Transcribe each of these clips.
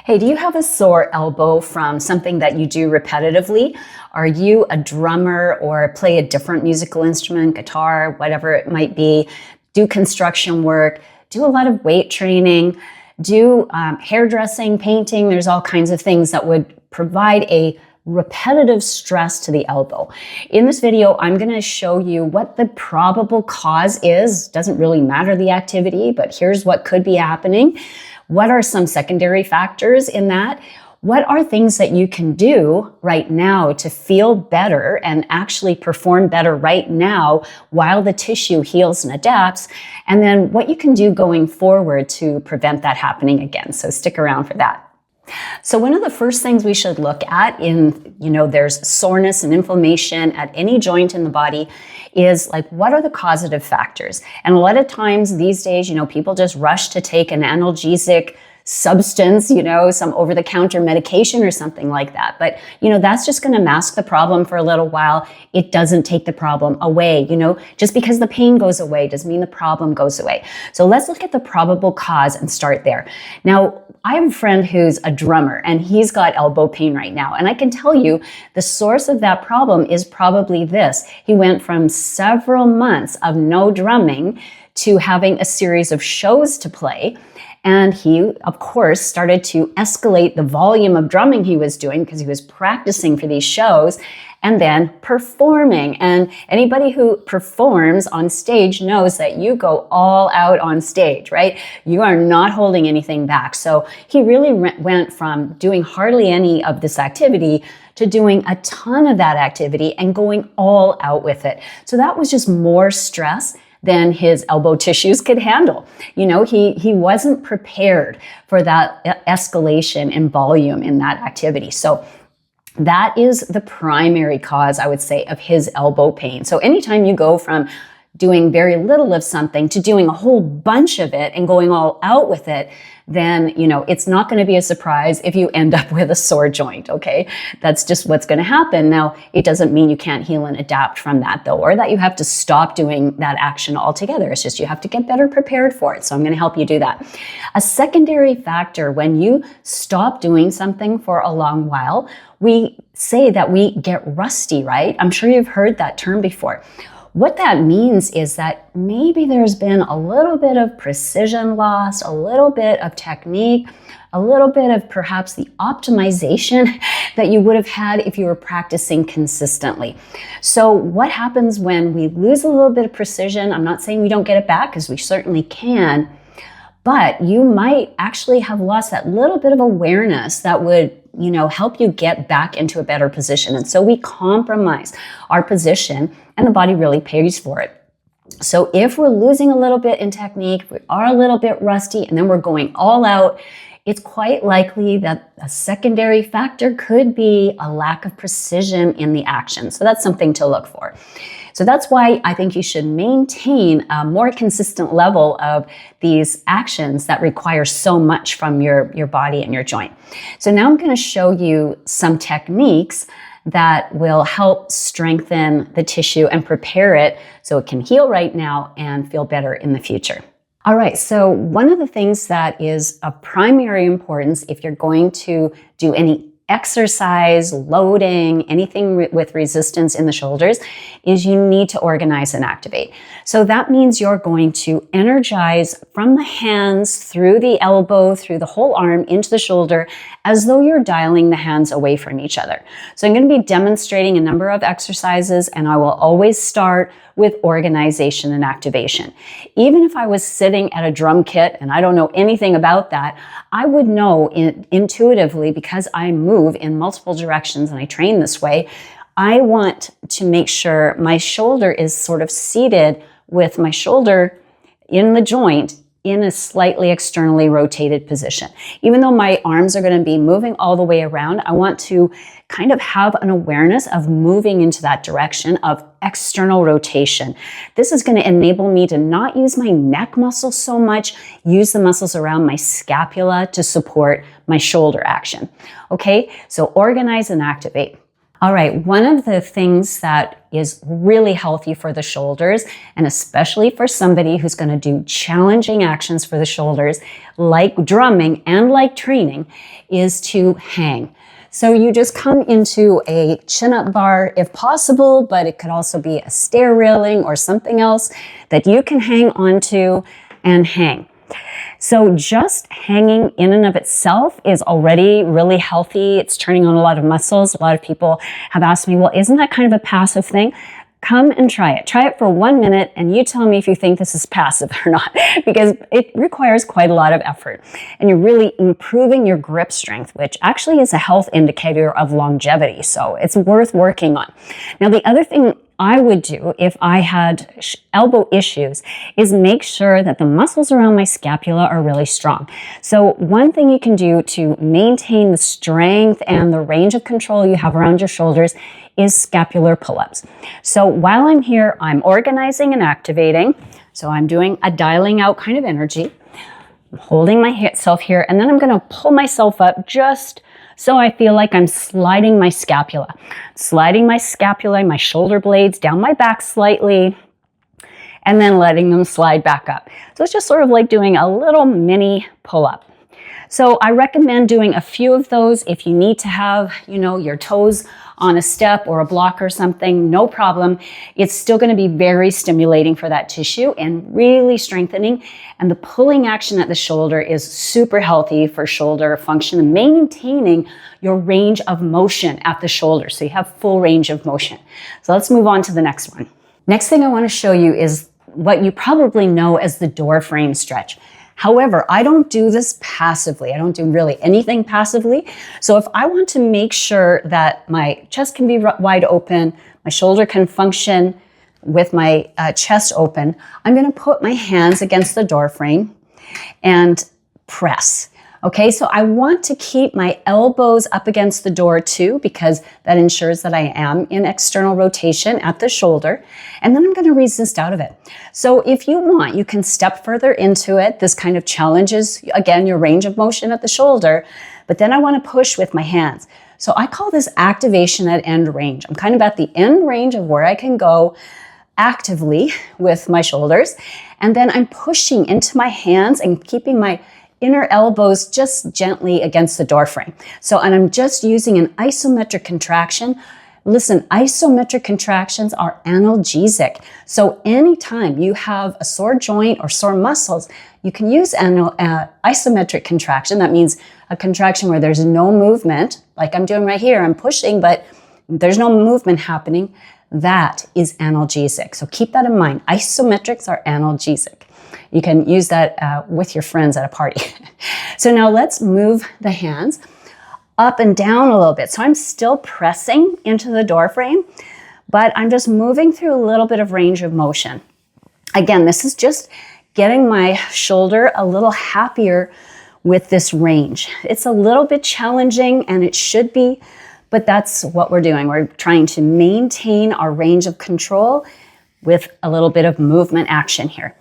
Hey, do you have a sore elbow from something that you do repetitively? Are you a drummer or play a different musical instrument, guitar, whatever it might be? Do construction work, do a lot of weight training, do hairdressing, painting. There's all kinds of things that would provide a repetitive stress to the elbow. In this video, I'm going to show you what the probable cause is. Doesn't really matter the activity, but here's what could be happening. What are some secondary factors in that? What are things that you can do right now to feel better and actually perform better right now while the tissue heals and adapts? And then what you can do going forward to prevent that happening again. So stick around for that. So one of the first things we should look at there's soreness and inflammation at any joint in the body is like, what are the causative factors? And a lot of times these days, people just rush to take an analgesic substance, some over-the-counter medication or something like that. But, that's just going to mask the problem for a little while. It doesn't take the problem away. Just because the pain goes away doesn't mean the problem goes away. So let's look at the probable cause and start there. Now, I have a friend who's a drummer and he's got elbow pain right now. And I can tell you the source of that problem is probably this. He went from several months of no drumming to having a series of shows to play. And he, of course, started to escalate the volume of drumming he was doing because he was practicing for these shows and then performing. And anybody who performs on stage knows that you go all out on stage, right? You are not holding anything back. So he really went from doing hardly any of this activity to doing a ton of that activity and going all out with it. So that was just more stress than his elbow tissues could handle. He wasn't prepared for that escalation in volume in that activity. So that is the primary cause, I would say, of his elbow pain. So anytime you go from doing very little of something to doing a whole bunch of it and going all out with it, then, it's not going to be a surprise if you end up with a sore joint, okay? That's just what's going to happen. Now, it doesn't mean you can't heal and adapt from that, though, or that you have to stop doing that action altogether. It's just you have to get better prepared for it. So I'm going to help you do that. A secondary factor, when you stop doing something for a long while, we say that we get rusty, right? I'm sure you've heard that term before. What that means is that maybe there's been a little bit of precision lost, a little bit of technique, a little bit of perhaps the optimization that you would have had if you were practicing consistently. So what happens when we lose a little bit of precision? I'm not saying we don't get it back, because we certainly can, but you might actually have lost that little bit of awareness that would help you get back into a better position. And so we compromise our position and the body really pays for it. So if we're losing a little bit in technique, we are a little bit rusty, and then we're going all out, it's quite likely that a secondary factor could be a lack of precision in the action. So that's something to look for. So that's why I think you should maintain a more consistent level of these actions that require so much from your body and your joint. So now I'm going to show you some techniques that will help strengthen the tissue and prepare it so it can heal right now and feel better in the future. All right, so one of the things that is of primary importance if you're going to do any exercise, loading, anything with resistance in the shoulders, is you need to organize and activate. So that means you're going to energize from the hands through the elbow, through the whole arm, into the shoulder, as though you're dialing the hands away from each other. So I'm going to be demonstrating a number of exercises, and I will always start with organization and activation. Even if I was sitting at a drum kit and I don't know anything about that, I would know intuitively, because I move in multiple directions and I train this way, I want to make sure my shoulder is sort of seated with my shoulder in the joint in a slightly externally rotated position. Even though my arms are going to be moving all the way around, I want to kind of have an awareness of moving into that direction of external rotation. This is going to enable me to not use my neck muscles so much, use the muscles around my scapula to support my shoulder action. Okay, so organize and activate. All right, one of the things that is really healthy for the shoulders, and especially for somebody who's going to do challenging actions for the shoulders, like drumming and like training, is to hang. So you just come into a chin-up bar if possible, but it could also be a stair railing or something else that you can hang onto and hang. So just hanging in and of itself is already really healthy. It's turning on a lot of muscles. A lot of people have asked me, well, isn't that kind of a passive thing? Come and try it. Try it for 1 minute and you tell me if you think this is passive or not, because it requires quite a lot of effort. And you're really improving your grip strength, which actually is a health indicator of longevity. So it's worth working on. Now, the other thing I would do if I had elbow issues is make sure that the muscles around my scapula are really strong. So one thing you can do to maintain the strength and the range of control you have around your shoulders is scapular pull-ups. So while I'm here, I'm organizing and activating. So I'm doing a dialing out kind of energy. I'm holding myself here, and then I'm going to pull myself up just so I feel like I'm sliding my scapula. Sliding my scapula, my shoulder blades down my back slightly, and then letting them slide back up. So it's just sort of like doing a little mini pull-up. So I recommend doing a few of those. If you need to have, your toes on a step or a block or something, no problem. It's still going to be very stimulating for that tissue and really strengthening. And the pulling action at the shoulder is super healthy for shoulder function and maintaining your range of motion at the shoulder. So you have full range of motion. So let's move on to the next one. Next thing I want to show you is what you probably know as the Doorframe stretch. However, I don't do this passively. I don't do really anything passively. So if I want to make sure that my chest can be wide open, my shoulder can function with my chest open, I'm going to put my hands against the door frame and press. Okay, so I want to keep my elbows up against the door too, because that ensures that I am in external rotation at the shoulder. And then I'm going to resist out of it. So if you want, you can step further into it. This kind of challenges, again, your range of motion at the shoulder. But then I want to push with my hands. So I call this activation at end range. I'm kind of at the end range of where I can go actively with my shoulders. And then I'm pushing into my hands and keeping my inner elbows just gently against the door frame. And I'm just using an isometric contraction. Listen, isometric contractions are analgesic. So anytime you have a sore joint or sore muscles, you can use isometric contraction. That means a contraction where there's no movement, like I'm doing right here. I'm pushing, but there's no movement happening. That is analgesic. So keep that in mind. Isometrics are analgesic. You can use that with your friends at a party. So now let's move the hands up and down a little bit. So I'm still pressing into the door frame, but I'm just moving through a little bit of range of motion. Again, this is just getting my shoulder a little happier with this range. It's a little bit challenging, and it should be, but that's what we're doing. We're trying to maintain our range of control with a little bit of movement action here.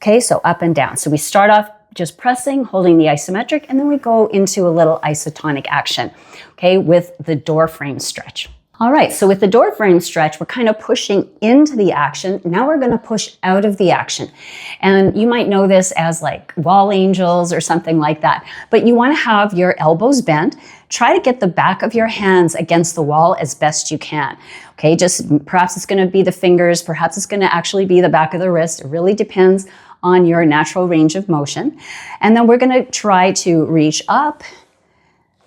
Okay, so up and down. So we start off just pressing, holding the isometric, and then we go into a little isotonic action, okay, with the Doorframe stretch. All right, so with the Doorframe stretch, we're kind of pushing into the action. Now we're going to push out of the action. And you might know this as like wall angels or something like that. But you want to have your elbows bent. Try to get the back of your hands against the wall as best you can. Okay, just perhaps it's going to be the fingers, perhaps it's going to actually be the back of the wrist. It really depends on your natural range of motion. And then we're going to try to reach up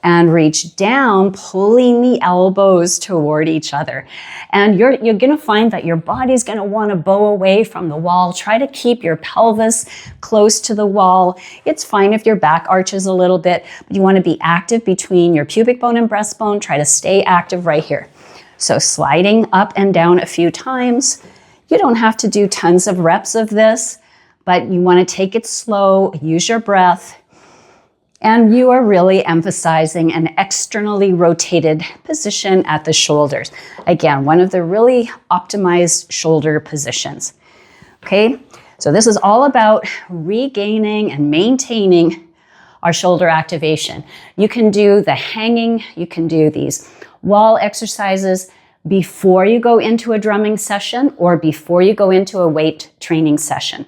and reach down, pulling the elbows toward each other. And you're going to find that your body's going to want to bow away from the wall. Try to keep your pelvis close to the wall. It's fine if your back arches a little bit, but you want to be active between your pubic bone and breastbone. Try to stay active right here. So sliding up and down a few times. You don't have to do tons of reps of this, but you want to take it slow, use your breath. And you are really emphasizing an externally rotated position at the shoulders. Again, one of the really optimized shoulder positions. Okay, so this is all about regaining and maintaining our shoulder activation. You can do the hanging, you can do these wall exercises before you go into a drumming session or before you go into a weight training session.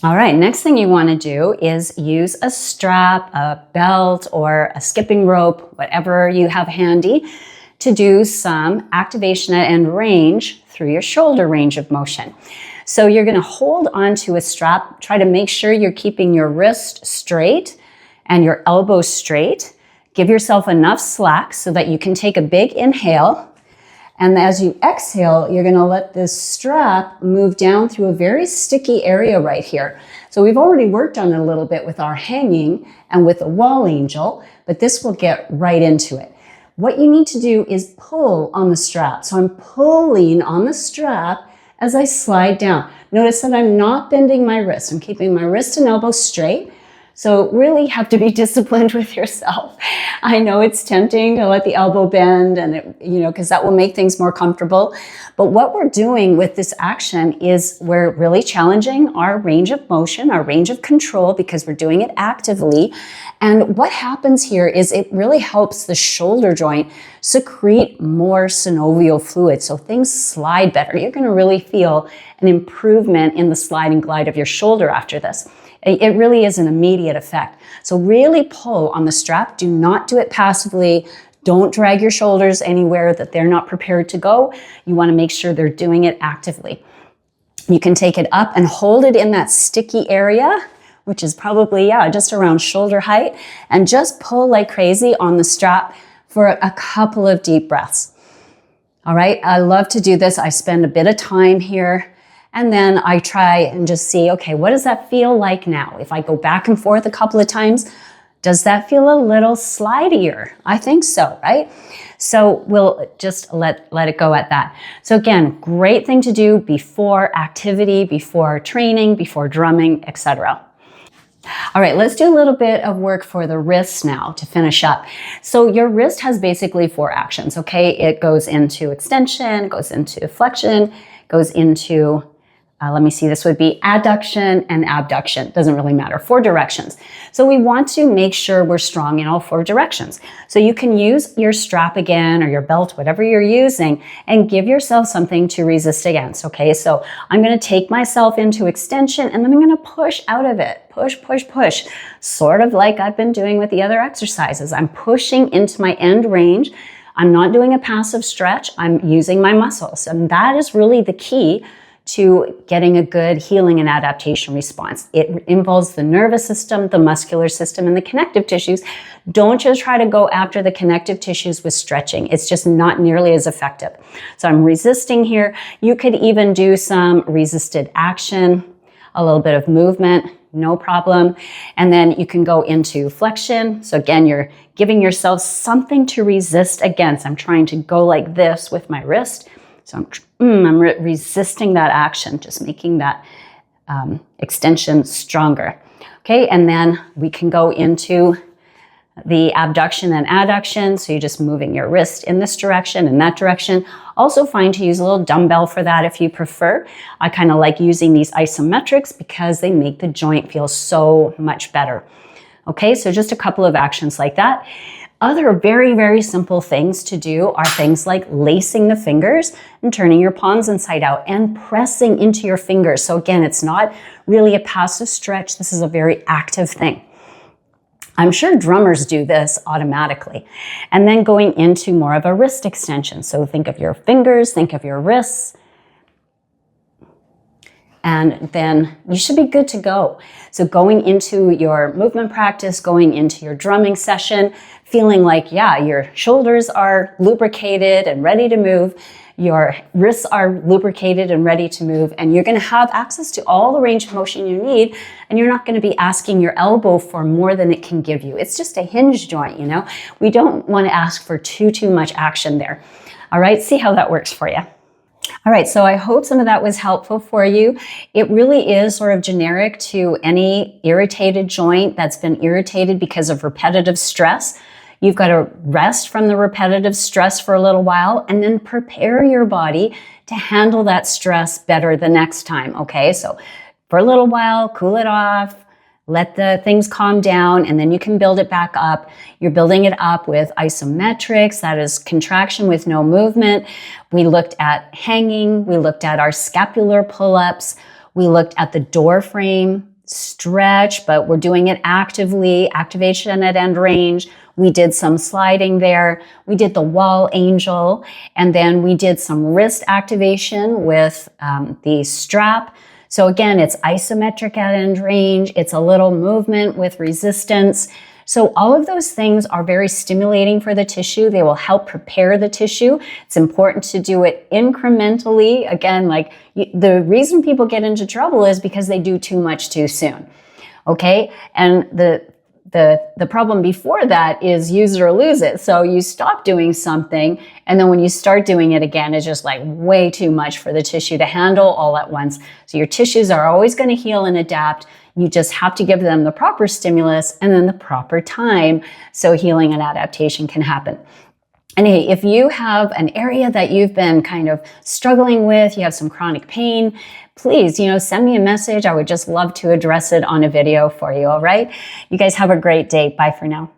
All right, next thing you want to do is use a strap, a belt, or a skipping rope, whatever you have handy, to do some activation and range through your shoulder range of motion. So you're going to hold onto a strap, try to make sure you're keeping your wrist straight and your elbow straight. Give yourself enough slack so that you can take a big inhale. And as you exhale, you're going to let this strap move down through a very sticky area right here. So we've already worked on it a little bit with our hanging and with the wall angel, but this will get right into it. What you need to do is pull on the strap. So I'm pulling on the strap as I slide down. Notice that I'm not bending my wrist. I'm keeping my wrist and elbow straight. So really have to be disciplined with yourself. I know it's tempting to let the elbow bend and because that will make things more comfortable. But what we're doing with this action is we're really challenging our range of motion, our range of control, because we're doing it actively. And what happens here is it really helps the shoulder joint secrete more synovial fluid. So things slide better. You're going to really feel an improvement in the slide and glide of your shoulder after this. It really is an immediate effect. So really pull on the strap. Do not do it passively. Don't drag your shoulders anywhere that they're not prepared to go. You want to make sure they're doing it actively. You can take it up and hold it in that sticky area, which is probably, just around shoulder height, and just pull like crazy on the strap for a couple of deep breaths. All right, I love to do this. I spend a bit of time here. And then I try and just see, okay, what does that feel like now? If I go back and forth a couple of times, does that feel a little slidier? I think so, right? So we'll just let it go at that. So again, great thing to do before activity, before training, before drumming, etc. All right, let's do a little bit of work for the wrists now to finish up. So your wrist has basically 4 actions, okay? It goes into extension, goes into flexion, goes into this would be adduction and abduction. Doesn't really matter. 4 directions. So we want to make sure we're strong in all 4 directions. So you can use your strap again or your belt, whatever you're using, and give yourself something to resist against. Okay, so I'm going to take myself into extension and then I'm going to push out of it. Push, push, push. Sort of like I've been doing with the other exercises. I'm pushing into my end range. I'm not doing a passive stretch. I'm using my muscles. And that is really the key to getting a good healing and adaptation response. It involves the nervous system, the muscular system, and the connective tissues. Don't just try to go after the connective tissues with stretching. It's just not nearly as effective. So I'm resisting here. You could even do some resisted action, a little bit of movement, no problem. And then you can go into flexion. So again, you're giving yourself something to resist against. I'm trying to go like this with my wrist. So I'm resisting that action, just making that extension stronger. Okay, and then we can go into the abduction and adduction. So you're just moving your wrist in this direction and that direction. Also fine to use a little dumbbell for that if you prefer. I kind of like using these isometrics because they make the joint feel so much better. Okay, so just a couple of actions like that. Other very, very simple things to do are things like lacing the fingers and turning your palms inside out and pressing into your fingers. So again, it's not really a passive stretch. This is a very active thing. I'm sure drummers do this automatically. And then going into more of a wrist extension. So think of your fingers, think of your wrists, and then you should be good to go. So going into your movement practice, going into your drumming session, feeling like, your shoulders are lubricated and ready to move, your wrists are lubricated and ready to move, and you're going to have access to all the range of motion you need, and you're not going to be asking your elbow for more than it can give you. It's just a hinge joint, We don't want to ask for too much action there. All right, see how that works for you. All right, so I hope some of that was helpful for you. It really is sort of generic to any irritated joint that's been irritated because of repetitive stress. You've got to rest from the repetitive stress for a little while and then prepare your body to handle that stress better the next time, okay? So for a little while, cool it off, let the things calm down, and then you can build it back up. You're building it up with isometrics, that is contraction with no movement. We looked at hanging, we looked at our scapular pull-ups, we looked at the door frame stretch, but we're doing it actively, activation at end range. We did some sliding there. We did the wall angel, and then we did some wrist activation with the strap. So again, it's isometric at end range. It's a little movement with resistance. So all of those things are very stimulating for the tissue. They will help prepare the tissue. It's important to do it incrementally. Again, like the reason people get into trouble is because they do too much too soon. Okay? And the problem before that is use it or lose it. So you stop doing something, and then when you start doing it again, it's just like way too much for the tissue to handle all at once. So your tissues are always going to heal and adapt. You just have to give them the proper stimulus and then the proper time so healing and adaptation can happen. And hey, if you have an area that you've been kind of struggling with, you have some chronic pain, please, send me a message. I would just love to address it on a video for you, all right? You guys have a great day. Bye for now.